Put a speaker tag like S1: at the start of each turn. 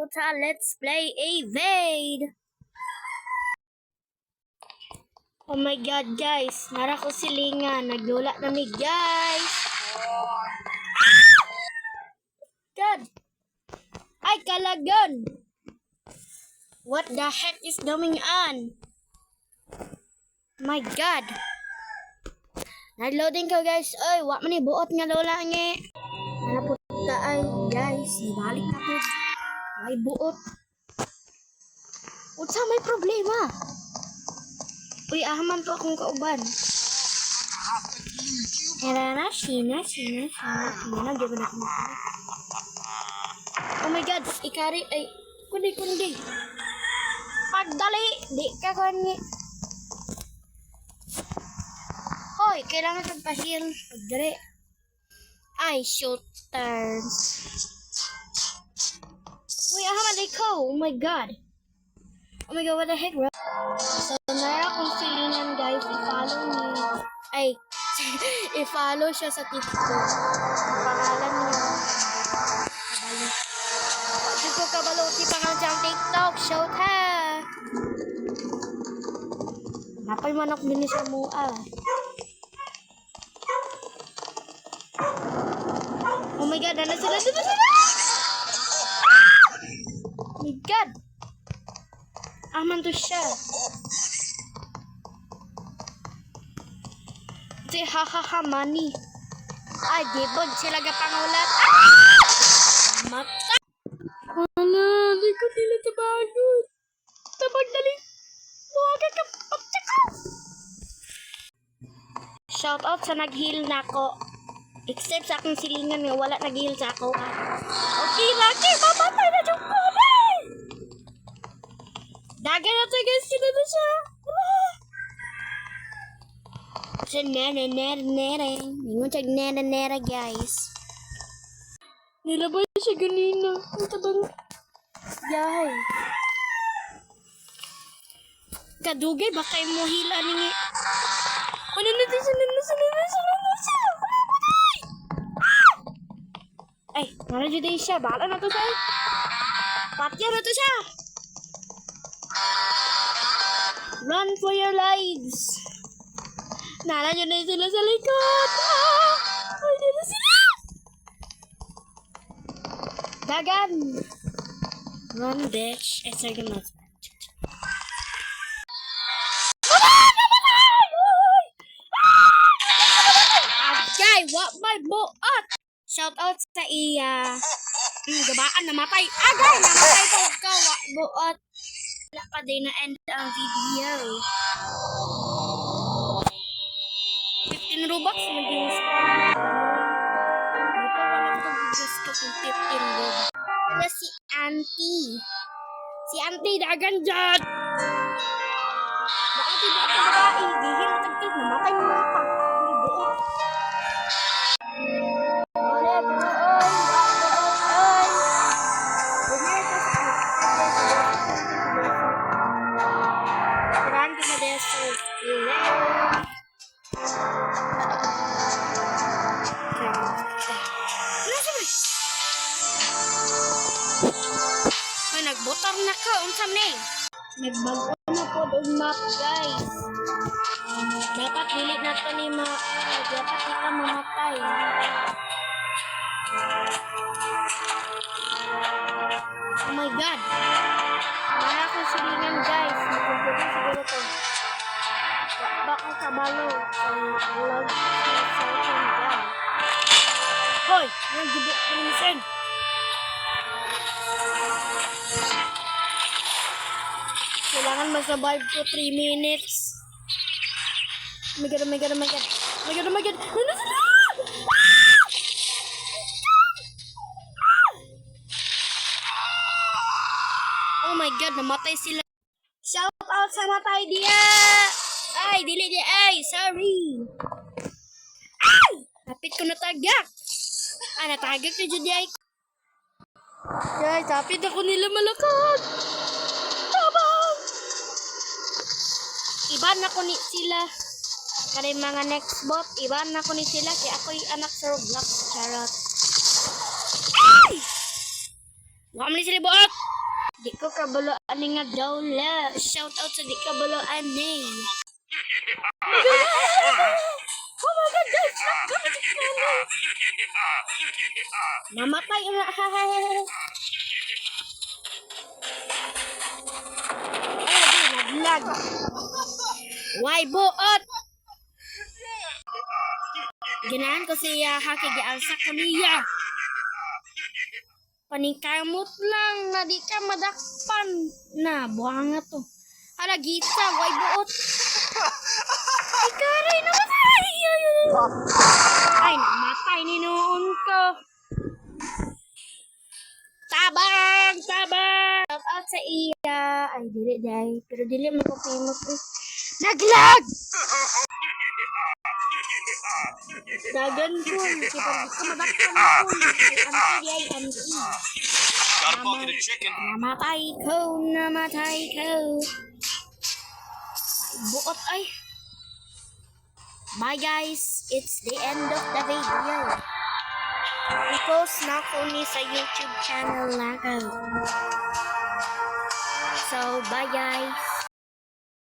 S1: Alta, let's play Evade! Oh my god guys, nara ko silingan, naglula na mi guys! God! Ay kalagon! What the heck is going on? My god! Nagloading ko guys, oy, wak man ni buot nga lola nge. Nanapunta ay guys, ibalik na po. May buot. Unsa may problema? Uy, ahaman to akong kauban. Sina. Oh my god, ikari, ay, kundi. Pagdali, di ka kundi. Hoy, kailangan pagpahil. Pagdali. Ay, shooters. Uy, ahaman ikaw. Oh my god. Oh my god, what the heck, bro? So, nara akong silingan, guys. I-follow niyo. Ay, i-follow siya sa TikTok. Ang pangalan niya. Kabalo. Bakit ko kabalo? Pangalan siyang TikTok. Shout ha! Napay manok din siya mua. Oh my god, ano sila? Oh my god! Aman to siya. Si hahaha money. Ay, gibod sila gapangulat. Mata. Hala, di ko nila tabagot. Tabag dali. Buwaga ka pagtsaka. Shout out sa nag-heal na ako. Except sa akong silingan nga wala nag-heal sa ako. Okay, laki. Mamatay na yung kulay. Dagan na to guys. Sino na siya? Sa nere. Ningon siya nere guys. Nilabay siya ganina. Ang tabang yahay. Kadugay baka mo hila ningi. Ano na siya? Ay, naradyo din siya. Bahala na to siya. Patya na to siya. Run for your lives. Naradyo na sila sa likod. Ay, na sila. Dagan. Run, bitch. I saw you not. Agay, what my buot? Shout out sa iya. Gabaan, namatay. Agay, namatay to ka. What buot? Wala pa din na end ang video. 15 Robux maging spawn. Ito, walang pag-guess ko kung 15 Robux. Wala si Auntie. Si Auntie, dagan dyan. Bakit iba ka babae? Gihil, tagkit, namatay mo pa. May buot. Ay, nagbotar na ka. Unsam ni? Nagbago na po doon map, guys. Dapat dili na ito ni dapat kita mamatay. Oh my god. Nara ko silingan, guys. Nagpupunin siguro to. Baka kabalo. Ang vlog sa cellphone dyan. Hoy! Nagdibok ko rin sen. Kailangan mag-survive ko 3 minutes. Oh my god. Ano sila? Oh my god, namatay sila. Shout out sa matay dia. Ay, dili dia. Ay, sorry. Ay! Napit ko natagak. Natagak na dyan ay. Guys, napit ako nila malakad. Tabang! Iban ako ni sila. Kaya mga next bot, iban ako ni sila. Kaya ako'y anak sa Roblox. Charot. Ay! Wala mo ni sila bot. Di ko kabalo ani nga dawla. Shout out sa di kabalo ani. Oh my God, guys! Namatay na. Ay, naglag. Why buot? Ganahan ko siya hakigialsa ko niya. Paningkamot lang na di ka madakpan na buhanga to. Hala gita, why buot? Ay karay namatay! Ay namatay ni noon ko. Tabang! Tabang! Shout out sa iya. Ay dili day. Pero dili mo ko famous eh. Naglag! Dagan ko. Kita ko madakpan ako. Ay anti.
S2: Got a bucket of chicken.
S1: Namatay ko, namatay ko. Buot ay. Bye guys, it's the end of the video. I-post na ko ni sa YouTube channel na ko. So, bye guys.